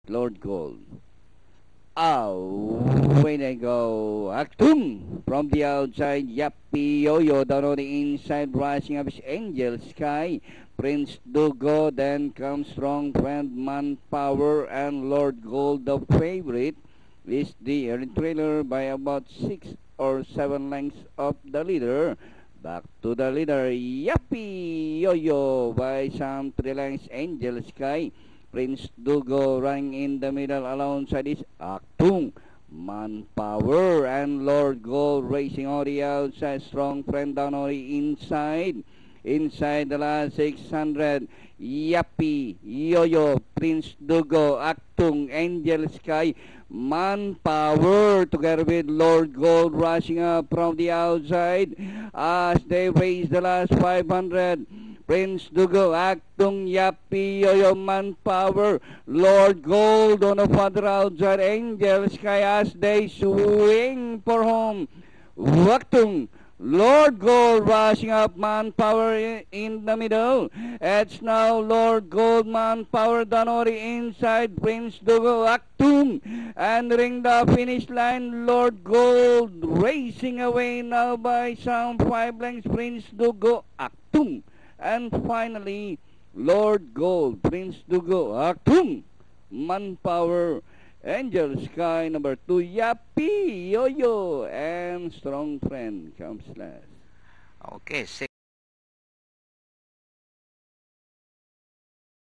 Lord Gold. Away they go. Aktum from the outside. Yappy Yo-Yo down on the inside. Rising up is Angel Sky. Prince Dugo. Then comes Strong Friend, Manpower, and Lord Gold. The favorite is the early trailer by about 6 or 7 lengths of the leader. Back to the leader. Yappy Yo-Yo by some 3 lengths. Angel Sky. Prince Dugo running in the middle alongside is Aktung, Manpower, and Lord Gold racing on the outside. Strong Friend down on the inside. Inside the last 600, Yappy, Yo-Yo, Prince Dugo, Aktung, Angel Sky, Manpower together with Lord Gold rushing up from the outside as they race the last 500. Prince Dugo, Aktung, Yappy, Yo-Yo, Manpower, Lord Gold on the further outside, Angel Sky as they swing for home. Aktung, Lord Gold rushing up, Manpower in the middle. It's now Lord Gold, Manpower, Danori inside, Prince Dugo, Aktung, entering the finish line. Lord Gold racing away now by some 5 lengths, Prince Dugo, Aktung. And finally, Lord Gold, Prince Dugo, Aktung, Manpower, Angel Sky, number 2, Yappy, Yo-Yo, and Strong Friend comes last. Okay,